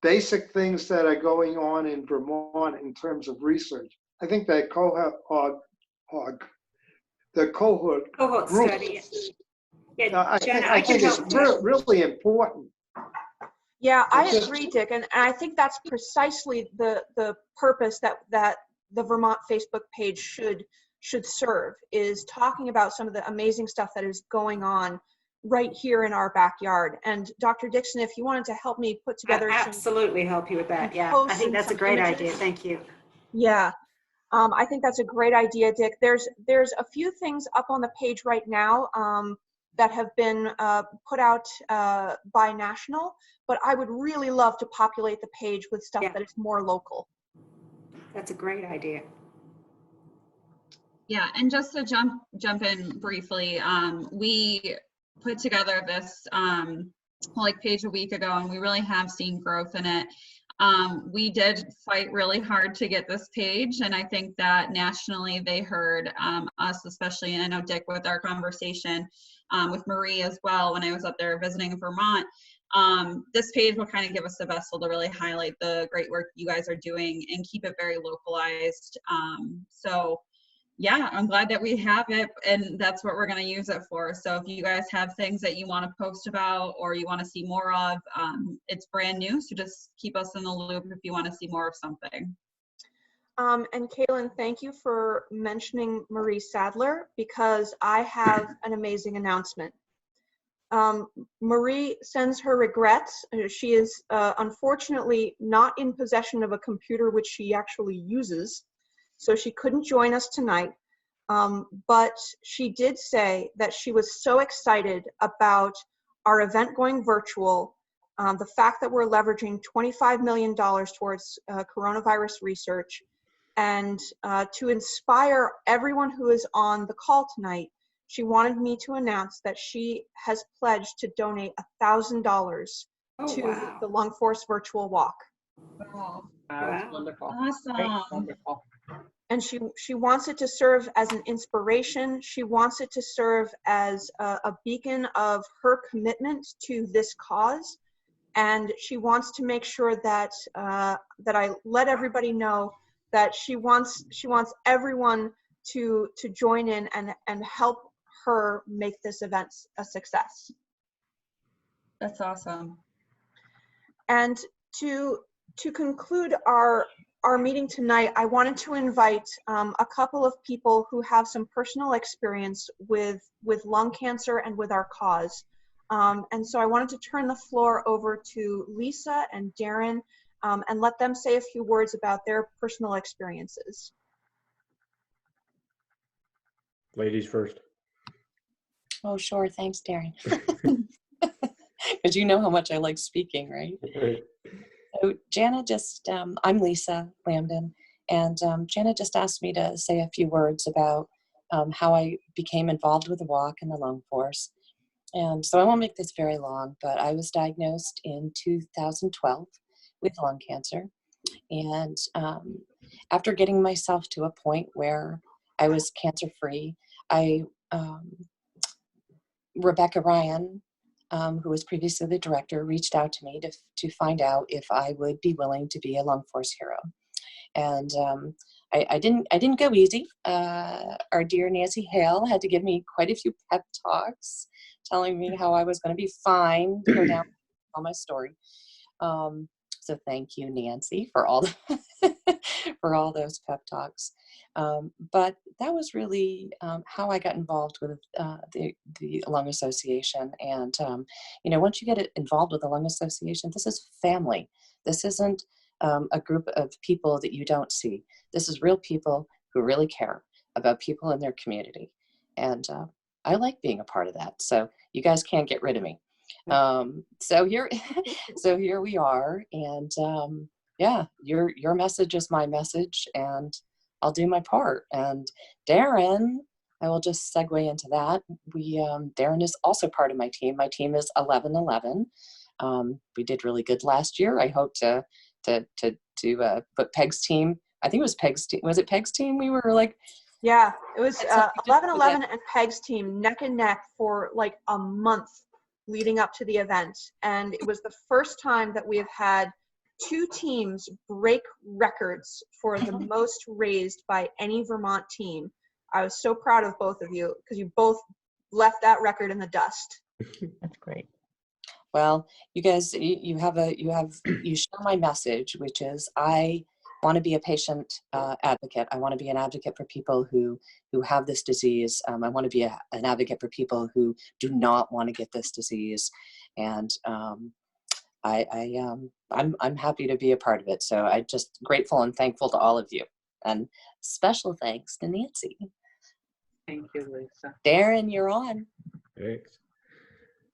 Speaker 5: basic things that are going on in Vermont in terms of research, I think that the cohort group,
Speaker 3: study. Yeah,
Speaker 5: I
Speaker 3: Jen,
Speaker 5: think it's really important.
Speaker 1: Yeah, I agree, Dick, and I think that's precisely the purpose that the Vermont Facebook page should serve, is talking about some of the amazing stuff that is going on right here in our backyard. And Dr. Dixon, if you wanted to help me put together
Speaker 3: absolutely help you with that. Yeah, I think that's a great idea. Thank you.
Speaker 1: Yeah, I think that's a great idea, Dick. There's a few things up on the page right now that have been put out by National, but I would really love to populate the page with stuff that is more local.
Speaker 3: That's a great idea.
Speaker 7: Yeah, and just to jump in briefly, we put together this page a week ago, and we really have seen growth in it. We did fight really hard to get this page, and I think that nationally they heard us, especially, and I know Dick with our conversation with Marie as well when I was up there visiting Vermont. This page will kind of give us a vessel to really highlight the great work you guys are doing and keep it very localized. So yeah, I'm glad that we have it, and that's what we're going to use it for. So if you guys have things that you want to post about or you want to see more of, it's brand new, so just keep us in the loop if you want to see more of something.
Speaker 1: And Kaylin, thank you for mentioning Marie Sadler, because I have an amazing announcement. Marie sends her regrets. She is unfortunately not in possession of a computer which she actually uses, so she couldn't join us tonight. But she did say that she was so excited about our event going virtual, the fact that we're leveraging $25 million towards coronavirus research, and to inspire everyone who is on the call tonight, she wanted me to announce that she has pledged to donate $1,000 to the Lung Force Virtual Walk.
Speaker 7: Wow.
Speaker 4: That's wonderful.
Speaker 7: Awesome.
Speaker 4: That's wonderful.
Speaker 1: And she wants it to serve as an inspiration. She wants it to serve as a beacon of her commitment to this cause. And she wants to make sure that that I let everybody know that she wants everyone to join in and help her make this event a success.
Speaker 7: That's awesome.
Speaker 1: And to conclude our meeting tonight, I wanted to invite a couple of people who have some personal experience with lung cancer and with our cause. And so I wanted to turn the floor over to Lisa and Darren and let them say a few words about their personal experiences.
Speaker 11: Ladies first.
Speaker 12: Oh, sure. Thanks, Darren. Because you know how much I like speaking, right? So Jana just, I'm Lisa Lambden, and Jana just asked me to say a few words about how I became involved with the walk and the lung force. And so I won't make this very long, but I was diagnosed in 2012 with lung cancer. And after getting myself to a point where I was cancer-free, Rebecca Ryan, who was previously the director, reached out to me to find out if I would be willing to be a lung force hero. And I didn't go easy. Our dear Nancy Hale had to give me quite a few pep talks, telling me how I was going to be fine to go down on my story. So thank you, Nancy, for all for all those pep talks. But that was really how I got involved with the Lung Association. And you know, once you get involved with the Lung Association, this is family. This isn't a group of people that you don't see. This is real people who really care about people in their community. And I like being a part of that. So you guys can't get rid of me. So here we are. And yeah, your message is my message, and I'll do my part. And Darren, I will just segue into that. Darren is also part of my team. My team is 1111. We did really good last year. I hope to put Peg's team. I think it was Peg's team. Was it Peg's team? We were like,
Speaker 1: yeah, it was 1111 and Peg's team neck and neck for like a month leading up to the event. And it was the first time that we have had two teams break records for the most raised by any Vermont team. I was so proud of both of you because you both left that record in the dust.
Speaker 9: That's great.
Speaker 12: Well, you guys, you share my message, which is I want to be a patient advocate. I want to be an advocate for people who have this disease. I want to be an advocate for people who do not want to get this disease. And I'm happy to be a part of it. So I'm just grateful and thankful to all of you. And special thanks to Nancy.
Speaker 4: Thank you, Lisa.
Speaker 12: Darren, you're on.
Speaker 11: Thanks.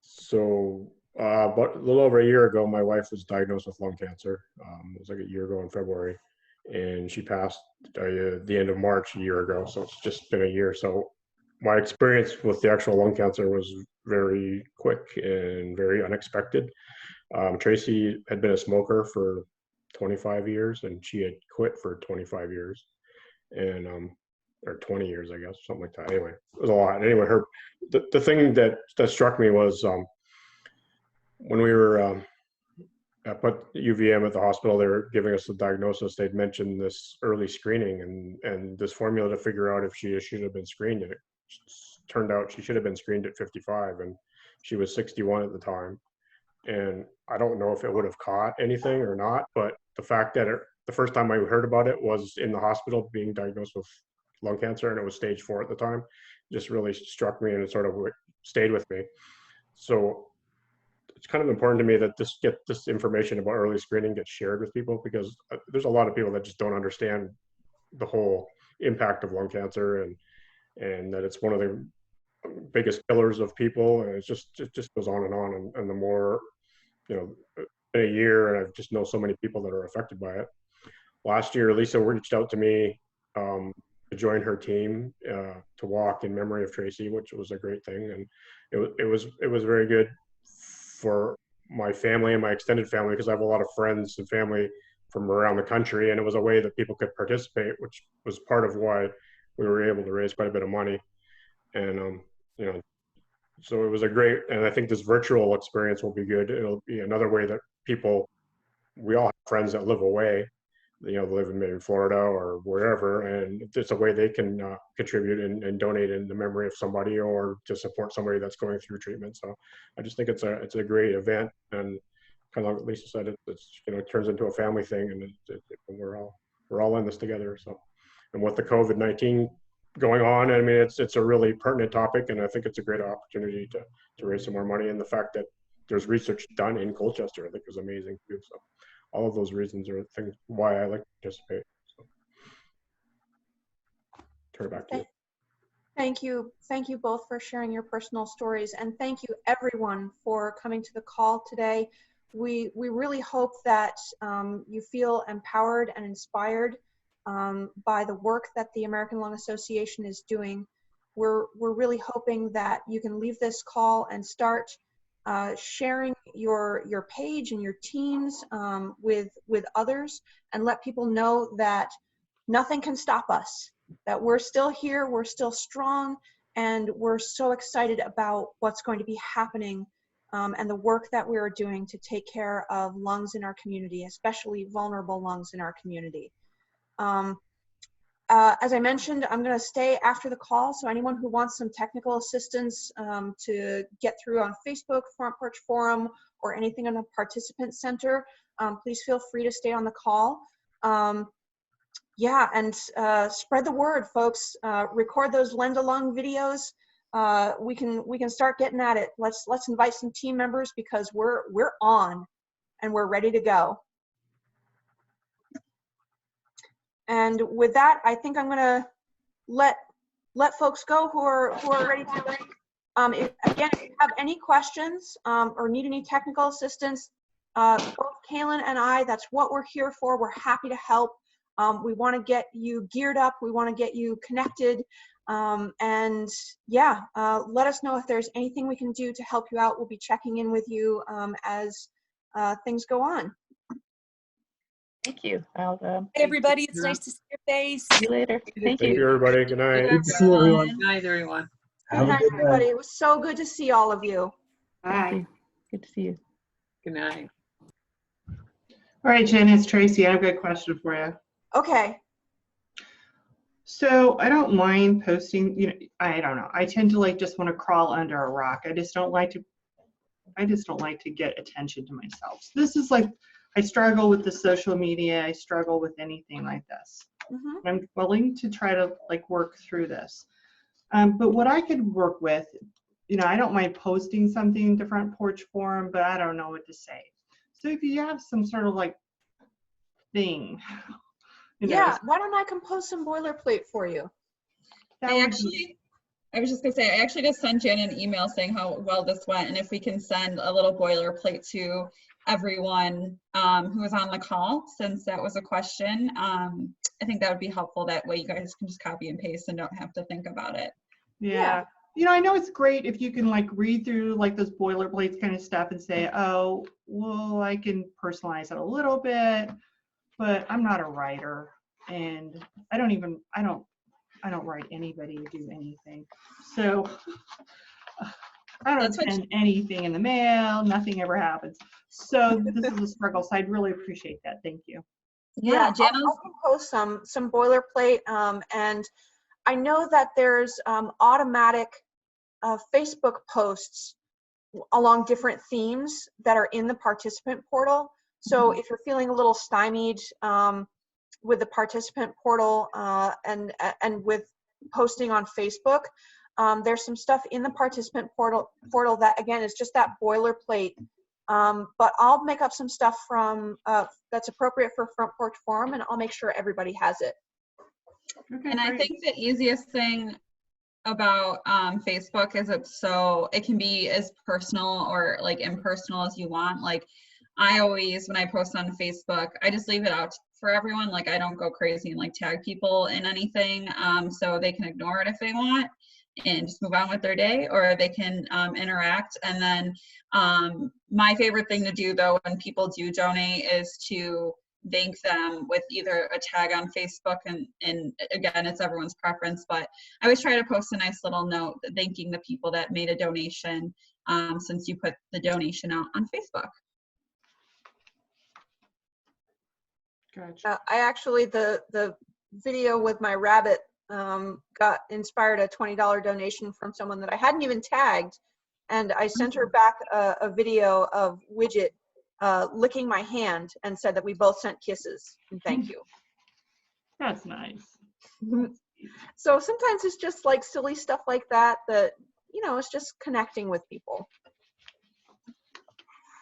Speaker 11: So about a little over a year ago, my wife was diagnosed with lung cancer. It was like a year ago in February, and she passed the end of March a year ago. So it's just been a year. So my experience with the actual lung cancer was very quick and very unexpected. Tracy had been a smoker for 25 years, and she had quit for 25 years, and or 20 years, I guess, something like that. Anyway, it was a lot. Anyway, the thing that struck me was when we were at UVM at the hospital, they were giving us the diagnosis. They'd mentioned this early screening and this formula to figure out if she should have been screened. And it turned out she should have been screened at 55, and she was 61 at the time. And I don't know if it would have caught anything or not, but the fact that the first time I heard about it was in the hospital being diagnosed with lung cancer, and it was stage 4 at the time, just really struck me, and it sort of stayed with me. So it's kind of important to me that this information about early screening gets shared with people, because there's a lot of people that just don't understand the whole impact of lung cancer, and that it's one of the biggest killers of people, and it just goes on and on. And the more, you know, in a year, and I just know so many people that are affected by it. Last year, Lisa reached out to me to join her team to walk in memory of Tracy, which was a great thing, and it was very good for my family and my extended family, because I have a lot of friends and family from around the country, and it was a way that people could participate, which was part of why we were able to raise quite a bit of money. And you know, so it was a great, and I think this virtual experience will be good. It'll be another way that we all have friends that live away, you know, live in maybe Florida or wherever, and it's a way they can contribute and donate in the memory of somebody, or to support somebody that's going through treatment. So I just think it's a great event, and kind of like Lisa said, it's you know, it turns into a family thing, and we're all in this together. So, and with the COVID-19 going on, I mean, it's a really pertinent topic, and I think it's a great opportunity to raise some more money. And the fact that there's research done in Colchester, I think, is amazing too. So, all of those reasons are things why I like to participate. So, turn it back to you.
Speaker 1: Thank you. Thank you both for sharing your personal stories, and thank you everyone for coming to the call today. We really hope that you feel empowered and inspired by the work that the American Lung Association is doing. We're really hoping that you can leave this call and start sharing your page and your teams with others, and let people know that nothing can stop us, that we're still here, we're still strong, and we're so excited about what's going to be happening and the work that we are doing to take care of lungs in our community, especially vulnerable lungs in our community. As I mentioned, I'm going to stay after the call, so anyone who wants some technical assistance to get through on Facebook, Front Porch Forum, or anything in the Participant Center, please feel free to stay on the call. Yeah, and spread the word, folks. Record those Lend a Lung videos. We can start getting at it. Let's invite some team members, because we're on and we're ready to go. And with that, I think I'm gonna let folks go who are ready to. Again, if you have any questions or need any technical assistance, both Kaylin and I, that's what we're here for. We're happy to help. We want to get you geared up. We want to get you connected. And yeah, let us know if there's anything we can do to help you out. We'll be checking in with you as things go on.
Speaker 9: Thank you.
Speaker 12: Hey, everybody, it's nice to see your face.
Speaker 9: See you later. Thank
Speaker 11: Thank you, everybody. Good night.
Speaker 6: Good to see everyone.
Speaker 4: Good night, everyone.
Speaker 6: Have
Speaker 1: Good
Speaker 6: a
Speaker 1: night,
Speaker 6: good night.
Speaker 1: everybody. It was so good to see all of you.
Speaker 3: Bye.
Speaker 9: Good to see you.
Speaker 4: Good night.
Speaker 10: All right, Jen, it's Tracy. I have a good question for you.
Speaker 1: Okay.
Speaker 10: So I don't mind posting, you know, I don't know. I tend to like just want to crawl under a rock. I just don't like to get attention to myself. So this is like, I struggle with the social media. I struggle with anything like this.
Speaker 1: Mm-hmm.
Speaker 10: I'm willing to try to like work through this. But what I could work with, you know, I don't mind posting something in different Porch Forum, but I don't know what to say. So if you have some sort of like thing, you know,
Speaker 1: Yeah, why don't I compose some boilerplate for you?
Speaker 10: that
Speaker 7: I
Speaker 10: would
Speaker 7: actually, I was just gonna say, I actually just sent Jen an email saying how well this went, and if we can send a little boilerplate to everyone who was on the call, since that was a question, I think that would be helpful. That way you guys can just copy and paste and don't have to think about it.
Speaker 10: Yeah. You know, I know it's great if you can like read through like those boilerplates kind of stuff and say, oh, well, I can personalize it a little bit, but I'm not a writer, and I don't write anybody to do anything. So I don't send anything in the mail, nothing ever happens. So this is a struggle. So I'd really appreciate that. Thank you.
Speaker 7: Yeah, Jen,
Speaker 1: I'll compose some boilerplate, and I know that there's automatic Facebook posts along different themes that are in the participant portal. So if you're feeling a little stymied with the participant portal and with posting on Facebook, there's some stuff in the participant portal that, again, is just that boilerplate. But I'll make up some stuff from that's appropriate for Front Porch Forum, and I'll make sure everybody has it.
Speaker 10: Okay,
Speaker 7: and I think the easiest thing about Facebook is it can be as personal or like impersonal as you want. Like I always, when I post on Facebook, I just leave it out for everyone. Like I don't go crazy and like tag people in anything, so they can ignore it if they want and just move on with their day, or they can interact. And then my favorite thing to do though when people do donate is to thank them with either a tag on Facebook, and again, it's everyone's preference, but I always try to post a nice little note thanking the people that made a donation, since you put the donation out on Facebook.
Speaker 10: Gotcha.
Speaker 1: I actually, the video with my rabbit got inspired a $20 donation from someone that I hadn't even tagged, and I sent her back a video of Widget licking my hand and said that we both sent kisses and thank you.
Speaker 10: That's nice.
Speaker 1: So sometimes it's just like silly stuff like that, you know, it's just connecting with people.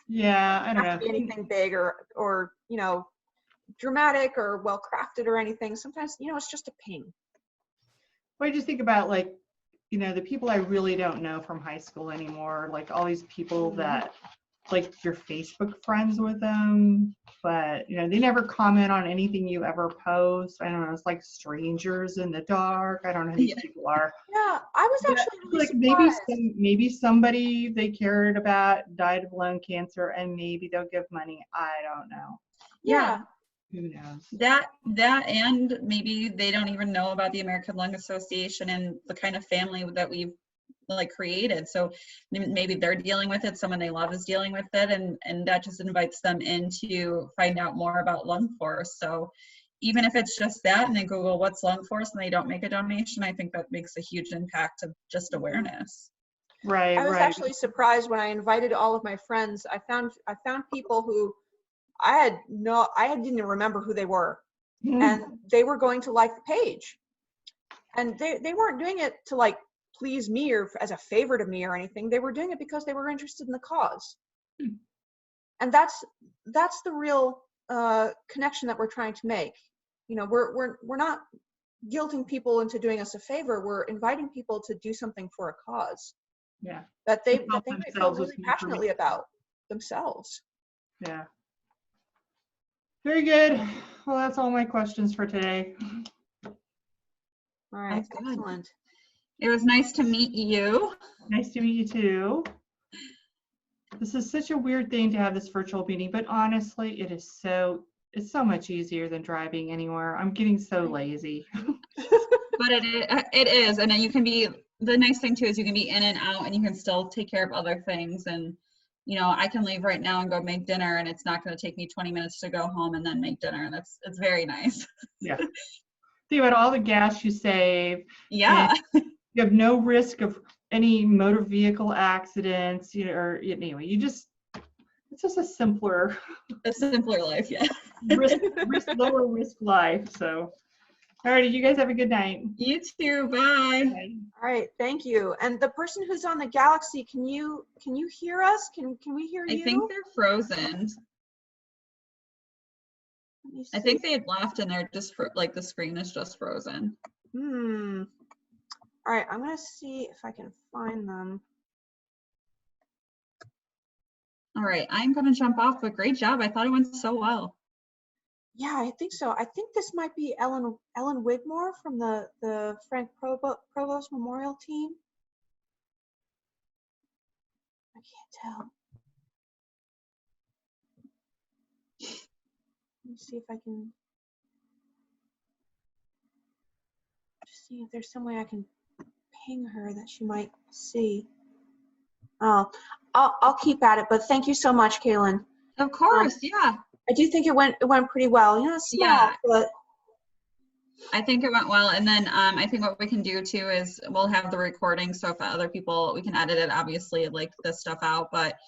Speaker 10: Yeah, I
Speaker 1: It
Speaker 10: don't
Speaker 1: doesn't have to be
Speaker 10: know.
Speaker 1: anything big or, you know, dramatic or well crafted or anything. Sometimes, you know, it's just a ping.
Speaker 10: Well, I just think about like, you know, the people I really don't know from high school anymore, like all these people that like you're Facebook friends with them, but you know, they never comment on anything you ever post. I don't know, it's like strangers in the dark. I don't know who these people are.
Speaker 1: Yeah, I was
Speaker 10: But,
Speaker 1: actually really
Speaker 10: like
Speaker 1: surprised.
Speaker 10: maybe somebody they cared about died of lung cancer and maybe they'll give money. I don't know.
Speaker 1: Yeah.
Speaker 10: Who knows?
Speaker 7: That and maybe they don't even know about the American Lung Association and the kind of family that we've like created. So maybe they're dealing with it, someone they love is dealing with it, and that just invites them in to find out more about Lung Force. So even if it's just that and they Google what's Lung Force and they don't make a donation, I think that makes a huge impact of just awareness.
Speaker 10: Right,
Speaker 1: I was
Speaker 10: right.
Speaker 1: actually surprised when I invited all of my friends. I found people who I didn't even remember who they were, and they were going to like the page, and they weren't doing it to like please me or as a favor to me or anything. They were doing it because they were interested in the cause, and that's the real connection that we're trying to make. You know, we're not guilting people into doing us a favor. We're inviting people to do something for a cause.
Speaker 10: Yeah.
Speaker 1: That they
Speaker 10: Help
Speaker 1: might feel
Speaker 10: themselves with
Speaker 1: really
Speaker 10: some
Speaker 1: passionately
Speaker 10: information.
Speaker 1: about themselves.
Speaker 10: Yeah. Very good. Well, that's all my questions for today.
Speaker 1: All right,
Speaker 7: That's good.
Speaker 1: excellent.
Speaker 7: It was nice to meet you.
Speaker 10: Nice to meet you too. This is such a weird thing to have this virtual meeting, but honestly, it's so much easier than driving anywhere. I'm getting so lazy.
Speaker 7: But it is, and then you can be, the nice thing too is you can be in and out and you can still take care of other things. And you know, I can leave right now and go make dinner and it's not going to take me 20 minutes to go home and then make dinner, and it's very nice.
Speaker 10: Yeah. Think about all the gas you save.
Speaker 7: Yeah.
Speaker 10: You have no risk of any motor vehicle accidents, you know, or anyway, it's just a simpler
Speaker 7: life, yeah.
Speaker 10: lower risk life. So, all right, you guys have a good night.
Speaker 7: You too, bye.
Speaker 10: Bye.
Speaker 1: All right, thank you. And the person who's on the Galaxy, can you hear us? Can we hear you?
Speaker 7: I think they're frozen. I think they had left and they're just like the screen is just frozen.
Speaker 1: All right, I'm gonna see if I can find them.
Speaker 7: All right, I'm gonna jump off, but great job. I thought it went so well.
Speaker 1: Yeah, I think so. I think this might be Ellen Wigmore from the Frank Provost Memorial Team. I can't tell. Let me see if I can just see if there's some way I can ping her that she might see. Oh, I'll keep at it, but thank you so much, Kaylin.
Speaker 7: Of course, yeah.
Speaker 1: I do think it went pretty well. You know, it's small,
Speaker 7: Yeah.
Speaker 1: but
Speaker 7: I think it went well. And then I think what we can do too is we'll have the recording. So if other people, we can edit it, obviously, like this stuff out. But